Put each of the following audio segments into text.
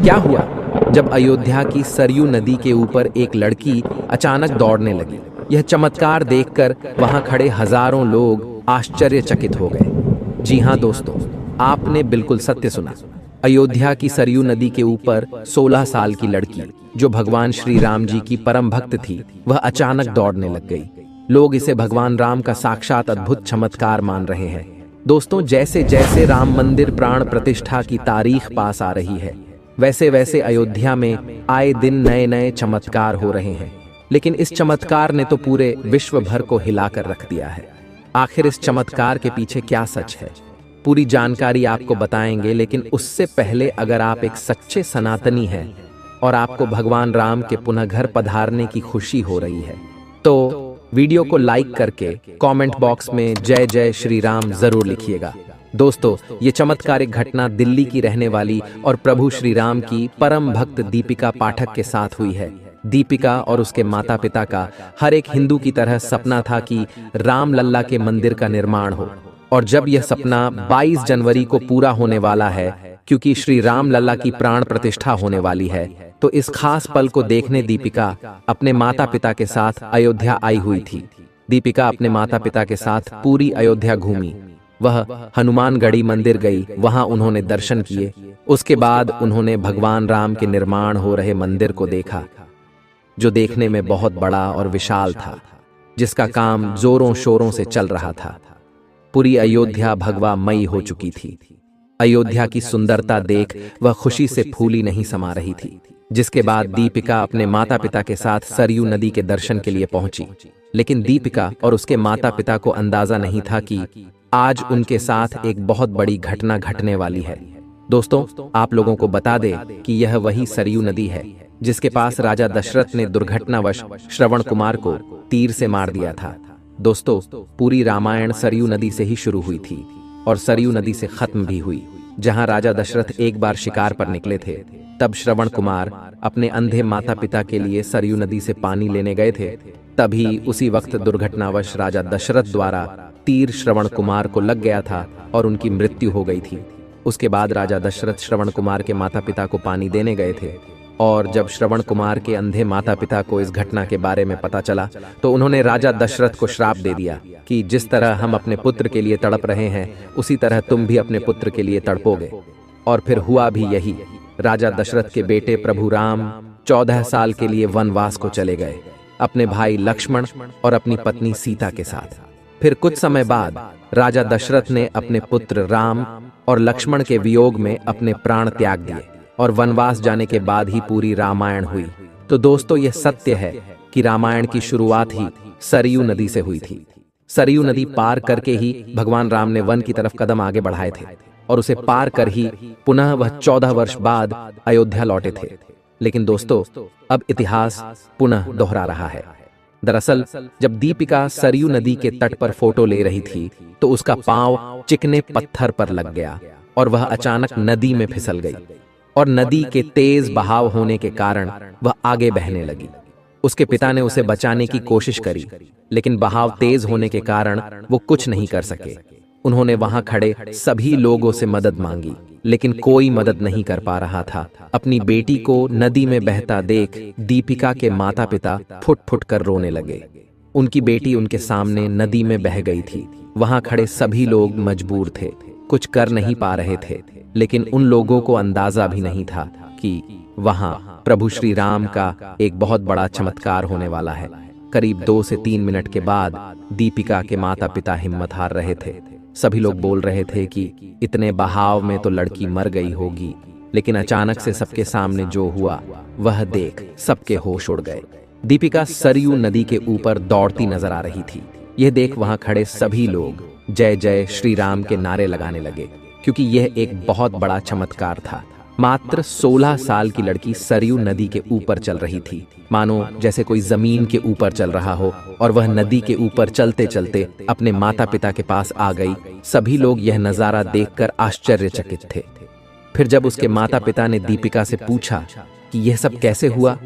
क्या हुआ? जब अयोध्या की सरयू नदी के ऊपर एक लड़की अचानक दौड़ने लगी। यह चमत्कार देखकर वहां खड़े हजारों लोग आश्चर्यचकित हो गए। जी हाँ दोस्तों, आपने बिल्कुल सत्य सुना। अयोध्या की सरयू नदी के ऊपर 16 साल की लड़की, जो भगवान श्री राम जी की परम भक्त थी, वह अचानक दौड़ने लग गई। लोग इसे भगवान राम का साक्षात अद्भुत चमत्कार मान रहे हैं। दोस्तों, जैसे जैसे राम मंदिर प्राण प्रतिष्ठा की तारीख पास आ रही है, वैसे वैसे अयोध्या में आए दिन नए नए चमत्कार हो रहे हैं। लेकिन इस चमत्कार ने तो पूरे विश्व भर को हिलाकर रख दिया है। आखिर इस चमत्कार के पीछे क्या सच है, पूरी जानकारी आपको बताएंगे। लेकिन उससे पहले, अगर आप एक सच्चे सनातनी हैं और आपको भगवान राम के पुनः घर पधारने की खुशी हो रही है, तो वीडियो को लाइक करके कमेंट बॉक्स में जय जय श्री राम जरूर लिखिएगा। दोस्तों, ये चमत्कारिक घटना दिल्ली की रहने वाली और प्रभु श्री राम की परम भक्त दीपिका पाठक के साथ हुई है। दीपिका और उसके माता पिता का हर एक हिंदू की तरह सपना था कि राम लल्ला के मंदिर का निर्माण हो, और जब यह सपना 22 जनवरी को पूरा होने वाला है, क्योंकि श्री राम लल्ला की प्राण प्रतिष्ठा होने वाली है, तो इस खास पल को देखने दीपिका अपने माता पिता के साथ अयोध्या आई हुई थी। दीपिका अपने माता पिता के साथ पूरी अयोध्या घूमी। वह हनुमानगढ़ी मंदिर गई, वहां उन्होंने दर्शन किए। उसके बाद उन्होंने भगवान राम के निर्माण हो रहे मंदिर को देखा, जो देखने में बहुत बड़ा और विशाल था, जिसका काम जोरों शोरों से चल रहा था। पूरी अयोध्या भगवा मई हो चुकी थी। अयोध्या की सुंदरता देख वह खुशी से फूली नहीं समा रही थी। जिसके बाद दीपिका अपने माता पिता के साथ सरयू नदी के दर्शन के लिए पहुंची। लेकिन दीपिका और उसके माता पिता को अंदाजा नहीं था कि आज उनके साथ एक बहुत बड़ी घटना घटने वाली है। दोस्तों, आप लोगों को बता दें कि यह वही सरयू नदी है जिसके पास राजा दशरथ ने दुर्घटनावश श्रवण कुमार को तीर से मार दिया था। दोस्तों, पूरी रामायण सरयू नदी से ही शुरू हुई थी और सरयू नदी से खत्म भी हुई। जहां राजा दशरथ एक बार शिकार पर निकले थे, तब श्रवण कुमार अपने अंधे माता पिता के लिए सरयू नदी से पानी लेने गए थे। तभी उसी वक्त दुर्घटनावश राजा दशरथ द्वारा तीर श्रवण कुमार को लग गया था और उनकी मृत्यु हो गई थी। उसके बाद राजा दशरथ श्रवण कुमार के माता पिता को पानी देने गए थे, और जब श्रवण कुमार के अंधे माता पिता को इस घटना के बारे में पता चला, तो उन्होंने राजा दशरथ को श्राप दे दिया कि जिस तरह हम अपने पुत्र के लिए तड़प रहे हैं, उसी तरह तुम भी अपने पुत्र के लिए तड़पोगे। और फिर हुआ भी यही। राजा दशरथ के बेटे प्रभु राम 14 साल के लिए वनवास को चले गए, अपने भाई लक्ष्मण और अपनी पत्नी सीता के साथ। फिर कुछ समय बाद राजा दशरथ ने अपने पुत्र राम और लक्ष्मण के वियोग में अपने प्राण त्याग दिए, और वनवास जाने के बाद ही पूरी रामायण हुई। तो दोस्तों, यह सत्य है कि रामायण की शुरुआत ही सरयू नदी से हुई थी। सरयू नदी पार करके ही भगवान राम ने वन की तरफ कदम आगे बढ़ाए थे, और उसे पार कर ही पुनः वह 14 वर्ष बाद अयोध्या लौटे थे। लेकिन दोस्तों, अब इतिहास पुनः दोहरा रहा है। दरअसल जब दीपिका सरयू नदी के तट पर फोटो ले रही थी, तो उसका पांव चिकने पत्थर पर लग गया और वह अचानक नदी में फिसल गई, और नदी के तेज बहाव होने के कारण वह आगे बहने लगी। उसके पिता ने उसे बचाने की कोशिश करी, लेकिन बहाव तेज होने के कारण वो कुछ नहीं कर सके। उन्होंने वहां खड़े सभी लोगों से मदद मांगी, लेकिन कोई मदद नहीं कर पा रहा था। अपनी बेटी को नदी में बहता देख दीपिका के माता पिता फुट फुट कर रोने लगे। उनकी बेटी उनके सामने नदी में बह गई थी। वहां खड़े सभी लोग मजबूर थे, कुछ कर नहीं पा रहे थे। लेकिन उन लोगों को अंदाजा भी नहीं था कि वहां प्रभु श्री राम का एक बहुत बड़ा चमत्कार होने वाला है। करीब 2 से 3 मिनट के बाद दीपिका के माता पिता हिम्मत हार रहे थे। सभी लोग बोल रहे थे कि इतने बहाव में तो लड़की मर गई होगी। लेकिन अचानक से सबके सामने जो हुआ वह देख सबके होश उड़ गए। दीपिका सरयू नदी के ऊपर दौड़ती नजर आ रही थी। यह देख वहां खड़े सभी लोग जय जय श्री राम के नारे लगाने लगे, क्योंकि यह एक बहुत बड़ा चमत्कार था। मात्र 16 साल की लड़की सरयू नदी के ऊपर चल रही थी, मानो जैसे कोई जमीन के ऊपर चल रहा हो, और वह नदी के ऊपर चलते चलते अपने माता पिता के पास आ गई। सभी लोग यह नजारा देखकर आश्चर्यचकित थे। फिर जब उसके माता पिता ने दीपिका से पूछा कि यह सब कैसे हुआ,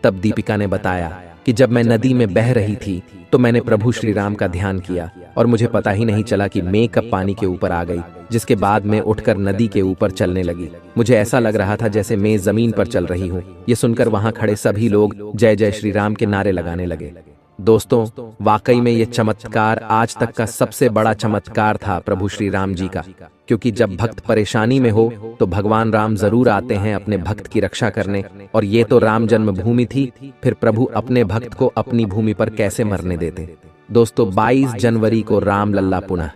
तब दीपिका ने बताया कि जब मैं नदी में बह रही थी तो मैंने प्रभु श्री राम का ध्यान किया और मुझे पता ही नहीं चला कि मैं कब पानी के ऊपर आ गई, जिसके बाद मैं उठकर नदी के ऊपर चलने लगी। मुझे ऐसा लग रहा था जैसे मैं जमीन पर चल रही हूँ। ये सुनकर वहां खड़े सभी लोग जय जय श्री राम के नारे लगाने लगे। दोस्तों, वाकई में ये चमत्कार आज तक का सबसे बड़ा चमत्कार था प्रभु श्री राम जी का, क्योंकि जब भक्त परेशानी में हो तो भगवान राम जरूर आते हैं अपने भक्त की रक्षा करने। और ये तो राम जन्मभूमि थी, फिर प्रभु अपने भक्त को अपनी भूमि पर कैसे मरने देते। दोस्तों, 22 जनवरी को राम लल्ला पुनः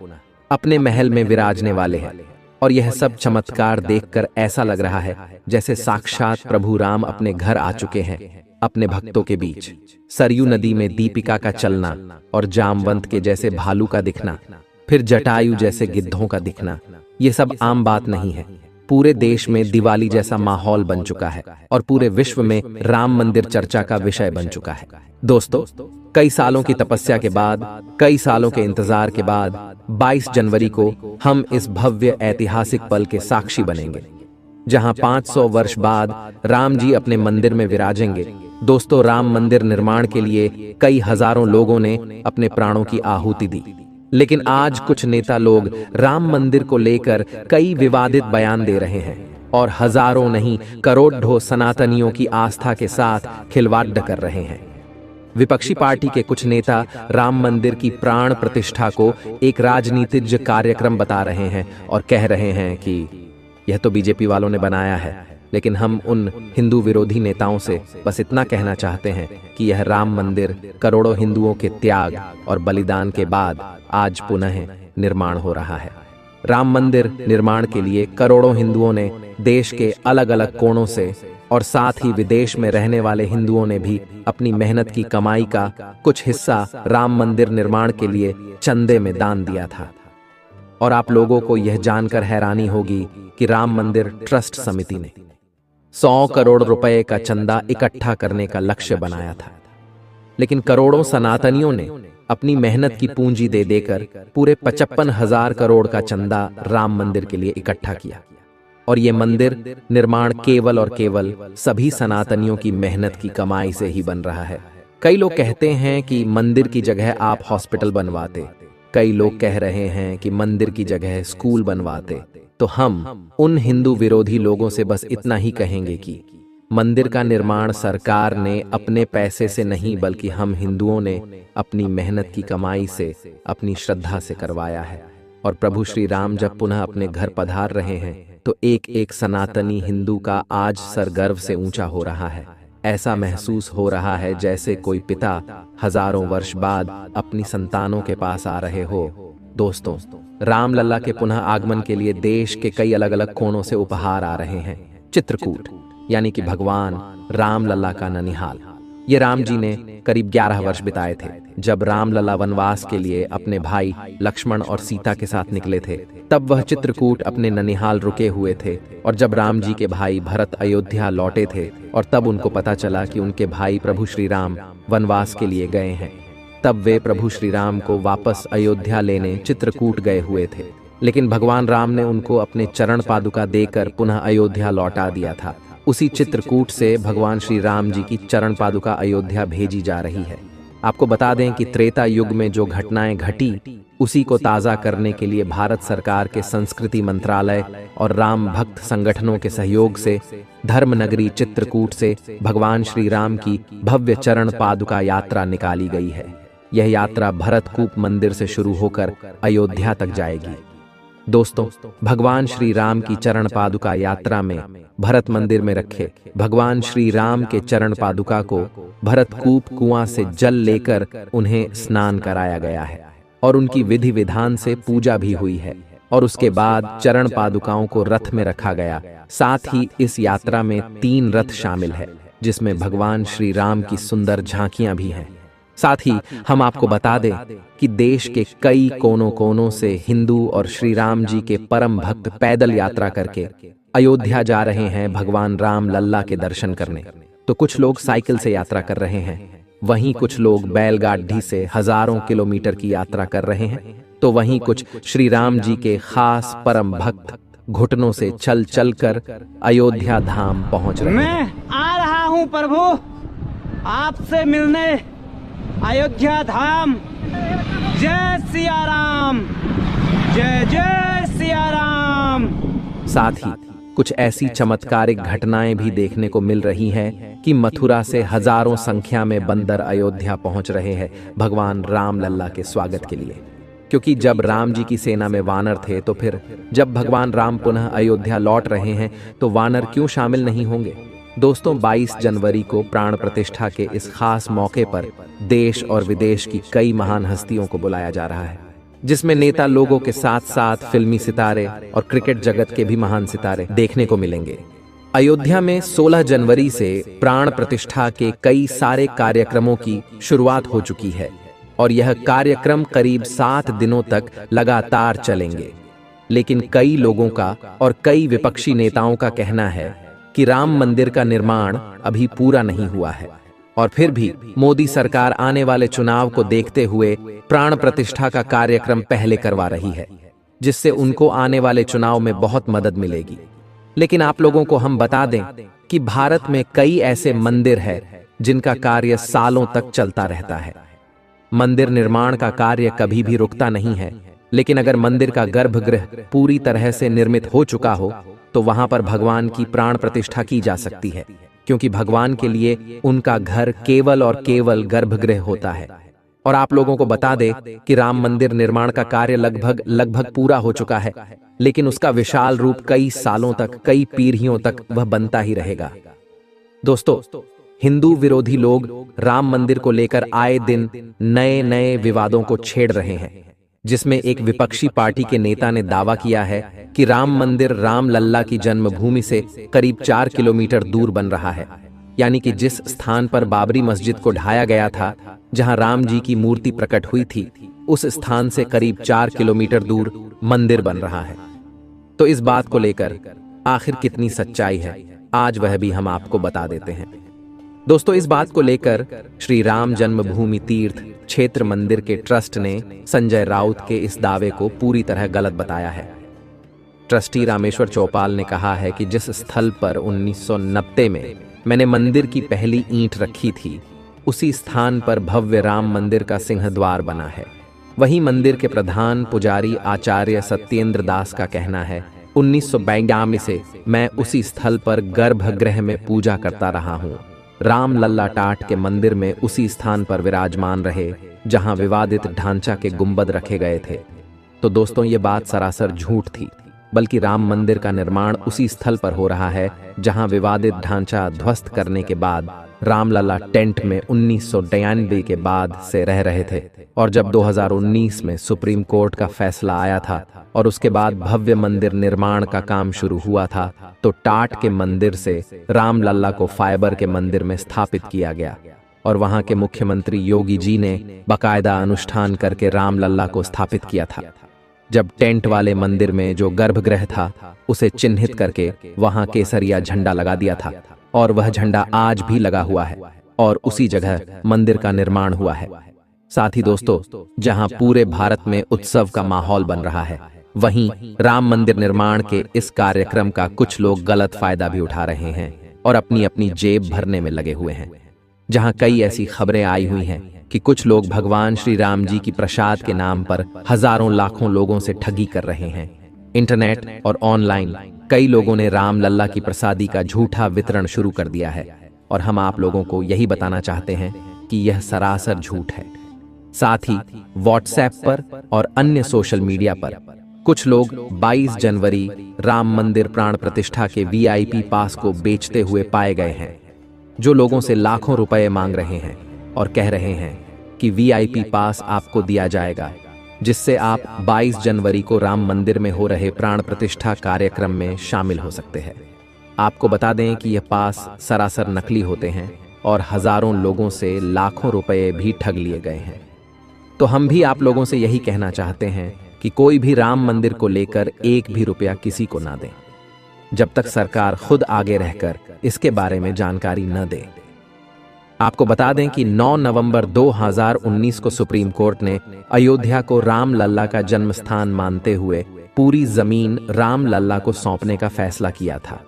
अपने महल में विराजने वाले हैं और यह सब चमत्कार देखकर ऐसा लग रहा है जैसे साक्षात प्रभु राम अपने घर आ चुके हैं। अपने भक्तों के बीच सरयू नदी में दीपिका का चलना और जामवंत के जैसे भालू का दिखना, फिर जटायु जैसे गिद्धों का दिखना, ये सब आम बात नहीं है। पूरे देश में दिवाली जैसा माहौल बन चुका है और पूरे विश्व में राम मंदिर चर्चा का विषय बन चुका है। दोस्तों, कई सालों की तपस्या के बाद, कई सालों के इंतजार के बाद 22 जनवरी को हम इस भव्य ऐतिहासिक पल के साक्षी बनेंगे, जहां 500 वर्ष बाद राम जी अपने मंदिर में विराजेंगे। दोस्तों, राम मंदिर निर्माण के लिए कई हजारों लोगों ने अपने प्राणों की आहुति दी, लेकिन आज कुछ नेता लोग राम मंदिर को लेकर कई विवादित बयान दे रहे हैं और हजारों नहीं करोड़ों सनातनियों की आस्था के साथ खिलवाड़ कर रहे हैं। विपक्षी पार्टी के कुछ नेता राम मंदिर की प्राण प्रतिष्ठा को एक राजनीतिक कार्यक्रम बता रहे हैं और कह रहे हैं कि यह तो बीजेपी वालों ने बनाया है। लेकिन हम उन हिंदू विरोधी नेताओं से बस इतना कहना चाहते हैं कि यह राम मंदिर करोड़ों हिंदुओं के त्याग और बलिदान के बाद आज पुनः निर्माण हो रहा है। राम मंदिर निर्माण के लिए करोड़ों हिंदुओं ने देश के अलग अलग कोणों से और साथ ही विदेश में रहने वाले हिंदुओं ने भी अपनी मेहनत की कमाई का कुछ हिस्सा राम मंदिर निर्माण के लिए चंदे में दान दिया था। और आप लोगों को यह जानकर हैरानी होगी कि राम मंदिर ट्रस्ट समिति ने 100 करोड़ रुपए का चंदा इकट्ठा करने का लक्ष्य बनाया था, लेकिन करोड़ों सनातनियों ने अपनी मेहनत की पूंजी दे देकर पूरे 55,000 करोड़ का चंदा राम मंदिर के लिए इकट्ठा किया। और ये मंदिर निर्माण केवल और केवल सभी सनातनियों की मेहनत की कमाई से ही बन रहा है। कई लोग कहते हैं कि मंदिर की जगह आप हॉस्पिटल बनवाते, कई लोग कह रहे हैं कि मंदिर की जगह स्कूल बनवाते। तो हम उन हिंदू विरोधी लोगों से बस इतना ही कहेंगे कि मंदिर का निर्माण सरकार ने अपने पैसे से नहीं, बल्कि हम हिंदुओं ने अपनी मेहनत की कमाई से, अपनी श्रद्धा से करवाया है। और प्रभु श्री राम जब पुनः अपने घर पधार रहे हैं तो एक एक सनातनी हिंदू का आज सर गर्व से ऊंचा हो रहा है। ऐसा महसूस हो रहा है जैसे कोई पिता हजारों वर्ष बाद अपनी संतानों के पास आ रहे हो। दोस्तों, राम लल्ला के पुनः आगमन के लिए देश के कई अलग अलग कोणों से उपहार आ रहे हैं। चित्रकूट यानी कि भगवान राम लल्ला का ननिहाल। ये राम जी ने करीब 11 वर्ष बिताए थे। जब राम लल्ला वनवास के लिए अपने भाई लक्ष्मण और सीता के साथ निकले थे, तब वह चित्रकूट अपने ननिहाल रुके हुए थे। और जब राम जी के भाई भरत अयोध्या लौटे थे और तब उनको पता चला कि उनके भाई प्रभु श्री राम वनवास के लिए गए हैं, तब वे प्रभु श्री राम को वापस अयोध्या लेने चित्रकूट गए हुए थे। लेकिन भगवान राम ने उनको अपने चरण पादुका देकर पुनः अयोध्या लौटा दिया था। उसी चित्रकूट से भगवान श्री राम जी की चरण पादुका अयोध्या भेजी जा रही है। आपको बता दें कि त्रेता युग में जो घटनाएं घटी, उसी को ताज़ा करने के लिए भारत सरकार के संस्कृति मंत्रालय और राम भक्त संगठनों के सहयोग से धर्मनगरी चित्रकूट से भगवान श्री राम की भव्य चरण पादुका यात्रा निकाली गई है। यह यात्रा भरतकूप मंदिर से शुरू होकर अयोध्या तक जाएगी। दोस्तों, भगवान श्री राम की चरण पादुका यात्रा में भरत मंदिर में रखे भगवान श्री राम के चरण पादुका को भरतकूप कुआं से जल लेकर उन्हें स्नान कराया गया है और उनकी विधि विधान से पूजा भी हुई है। और उसके बाद चरण पादुकाओं को रथ में रखा गया। साथ ही इस यात्रा में 3 रथ शामिल है, जिसमें भगवान श्री राम की सुंदर झांकियां भी हैं। साथ ही हम आपको बता दें कि देश के कई कोनों कोनों से हिंदू और श्री राम जी के परम भक्त पैदल यात्रा करके अयोध्या जा रहे हैं भगवान राम लल्ला के दर्शन करने। तो कुछ लोग साइकिल से यात्रा कर रहे हैं, वहीं कुछ लोग बैलगाड़ी से हजारों किलोमीटर की यात्रा कर रहे हैं, तो वहीं कुछ श्री राम जी के खास परम भक्त घुटनों से चल चल कर अयोध्या धाम पहुंच रहे हैं। मैं आ रहा हूं प्रभु, आपसे मिलने अयोध्या धाम। जय सिया राम, जय जय सिया राम। साथ ही कुछ ऐसी चमत्कारिक घटनाएं भी देखने को मिल रही हैं कि मथुरा से हजारों संख्या में बंदर अयोध्या पहुंच रहे हैं भगवान राम लल्ला के स्वागत के लिए। क्योंकि जब राम जी की सेना में वानर थे तो फिर जब भगवान राम पुनः अयोध्या लौट रहे हैं तो वानर क्यों शामिल नहीं होंगे। दोस्तों, 22 जनवरी को प्राण प्रतिष्ठा के इस खास मौके पर देश और विदेश की कई महान हस्तियों को बुलाया जा रहा है, जिसमें नेता लोगों के साथ साथ फिल्मी सितारे और क्रिकेट जगत के भी महान सितारे देखने को मिलेंगे। अयोध्या में 16 जनवरी से प्राण प्रतिष्ठा के कई सारे कार्यक्रमों की शुरुआत हो चुकी है और यह कार्यक्रम करीब 7 दिनों तक लगातार चलेंगे। लेकिन कई लोगों का और कई विपक्षी नेताओं का कहना है कि राम मंदिर का निर्माण अभी पूरा नहीं हुआ है और फिर भी मोदी सरकार आने वाले चुनाव को देखते हुए प्राण प्रतिष्ठा का कार्यक्रम पहले करवा रही है, जिससे उनको आने वाले चुनाव में बहुत मदद मिलेगी। लेकिन आप लोगों को हम बता दें कि भारत में कई ऐसे मंदिर हैं जिनका कार्य सालों तक चलता रहता है। मंदिर निर्माण का कार्य कभी भी रुकता नहीं है, लेकिन अगर मंदिर का गर्भगृह पूरी तरह से निर्मित हो चुका हो तो वहां पर भगवान की प्राण प्रतिष्ठा की जा सकती है, क्योंकि भगवान के लिए उनका घर केवल और केवल गर्भगृह होता है। और आप लोगों को बता दे कि राम मंदिर निर्माण का कार्य लगभग पूरा हो चुका है, लेकिन उसका विशाल रूप कई सालों तक, कई पीढ़ियों तक वह बनता ही रहेगा। दोस्तों, हिंदू विरोधी लोग राम मंदिर को लेकर आए दिन नए नए विवादों को छेड़ रहे हैं, जिसमें एक विपक्षी पार्टी के नेता ने दावा किया है कि राम मंदिर राम लल्ला की जन्मभूमि से करीब 4 किलोमीटर दूर बन रहा है। यानी कि जिस स्थान पर बाबरी मस्जिद को ढाया गया था, जहां राम जी की मूर्ति प्रकट हुई थी, उस स्थान से करीब 4 किलोमीटर दूर मंदिर बन रहा है। तो इस बात को लेकर आखिर कितनी सच्चाई है, आज वह भी हम आपको बता देते हैं। दोस्तों, इस बात को लेकर श्री राम जन्मभूमि तीर्थ क्षेत्र मंदिर के ट्रस्ट ने संजय राउत के इस दावे को पूरी तरह गलत बताया है। ट्रस्टी रामेश्वर चौपाल ने कहा है कि जिस स्थल पर 1990 में मैंने मंदिर की पहली ईंट रखी थी, उसी स्थान पर भव्य राम मंदिर का सिंहद्वार बना है। वहीं मंदिर के प्रधान पुजारी आचार्य सत्येंद्र दास का कहना है 1992 से मैं उसी स्थल पर गर्भगृह में पूजा करता रहा हूँ। राम लल्ला टाट के मंदिर में उसी स्थान पर विराजमान रहे जहां विवादित ढांचा के गुंबद रखे गए थे। तो दोस्तों, ये बात सरासर झूठ थी, बल्कि राम मंदिर का निर्माण उसी स्थल पर हो रहा है जहां विवादित ढांचा ध्वस्त करने के बाद राम लल्ला टेंट में 1992 के बाद से रह रहे थे। और जब 2019 में सुप्रीम कोर्ट का फैसला आया था और उसके बाद भव्य मंदिर निर्माण का काम शुरू हुआ था, तो टाट के मंदिर से राम लल्ला को फाइबर के मंदिर में स्थापित किया गया और वहां के मुख्यमंत्री योगी जी ने बाकायदा अनुष्ठान करके राम लल्ला को स्थापित किया था। जब टेंट वाले मंदिर में जो गर्भगृह था, उसे चिन्हित करके वहां केसरिया झंडा लगा दिया था और वह झंडा आज भी लगा हुआ है और उसी जगह मंदिर का निर्माण हुआ है। साथ ही दोस्तों, जहां पूरे भारत में उत्सव का माहौल बन रहा है, वहीं राम मंदिर निर्माण के इस कार्यक्रम का कुछ लोग गलत फायदा भी उठा रहे हैं और अपनी अपनी जेब भरने में लगे हुए हैं। जहां कई ऐसी खबरें आई हुई हैं कि कुछ लोग भगवान श्री राम जी की प्रसाद के नाम पर हजारों लाखों लोगों से ठगी कर रहे हैं। इंटरनेट और ऑनलाइन कई लोगों ने राम लल्ला की प्रसादी का झूठा वितरण शुरू कर दिया है और हम आप लोगों को यही बताना चाहते हैं कि यह सरासर झूठ है। साथ ही व्हाट्सएप पर और अन्य सोशल मीडिया पर कुछ लोग 22 जनवरी राम मंदिर प्राण प्रतिष्ठा के वीआईपी पास को बेचते हुए पाए गए हैं, जो लोगों से लाखों रुपए मांग रहे हैं और कह रहे हैं कि वीआईपी पास आपको दिया जाएगा, जिससे आप 22 जनवरी को राम मंदिर में हो रहे प्राण प्रतिष्ठा कार्यक्रम में शामिल हो सकते हैं। आपको बता दें कि यह पास सरासर नकली होते हैं और हजारों लोगों से लाखों रुपए भी ठग लिए गए हैं। तो हम भी आप लोगों से यही कहना चाहते हैं कि कोई भी राम मंदिर को लेकर एक भी रुपया किसी को ना दें, जब तक सरकार खुद आगे रहकर इसके बारे में जानकारी न दे। आपको बता दें कि 9 नवंबर 2019 को सुप्रीम कोर्ट ने अयोध्या को राम लल्ला का जन्म स्थान मानते हुए पूरी जमीन राम लल्ला को सौंपने का फैसला किया था।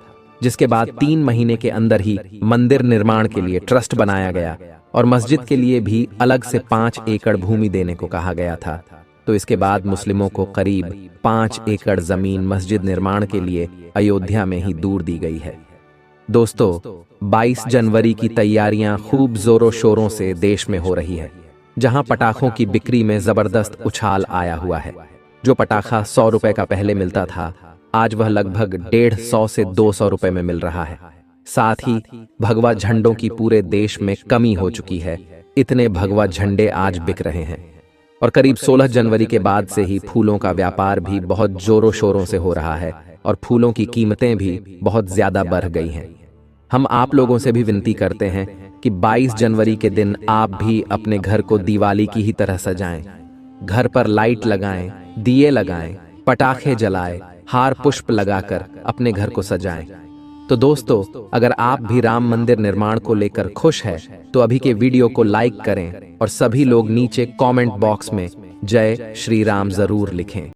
जिसके बाद 3 महीने के अंदर ही मंदिर निर्माण के लिए ट्रस्ट बनाया गया और मस्जिद के लिए भी अलग से 5 एकड़ भूमि देने को कहा गया था। तो इसके बाद मुस्लिमों को करीब 5 एकड़ जमीन मस्जिद निर्माण के लिए अयोध्या में ही दूर दी गई है। दोस्तों, 22 जनवरी की तैयारियां खूब जोरों शोरों से देश में हो रही है, जहां पटाखों की बिक्री में जबरदस्त उछाल आया हुआ है। जो पटाखा 100 रुपए का पहले मिलता था, आज वह लगभग 150 से 200 रुपए में मिल रहा है। साथ ही भगवा झंडों की पूरे देश में कमी हो चुकी है, इतने भगवा झंडे आज बिक रहे हैं। और करीब 16 जनवरी के बाद से ही फूलों का व्यापार भी बहुत जोरों शोरों से हो रहा है और फूलों की कीमतें भी बहुत ज्यादा बढ़ गई हैं। हम आप लोगों से भी विनती करते हैं कि 22 जनवरी के दिन आप भी अपने घर को दिवाली की ही तरह सजाएं। घर पर लाइट लगाएं, दिए लगाएं, पटाखे जलाएं, हार पुष्प लगाकर अपने घर को सजाएं। तो दोस्तों, अगर आप भी राम मंदिर निर्माण को लेकर खुश हैं, तो अभी के वीडियो को लाइक करें और सभी लोग नीचे कमेंट बॉक्स में जय श्री राम जरूर लिखें।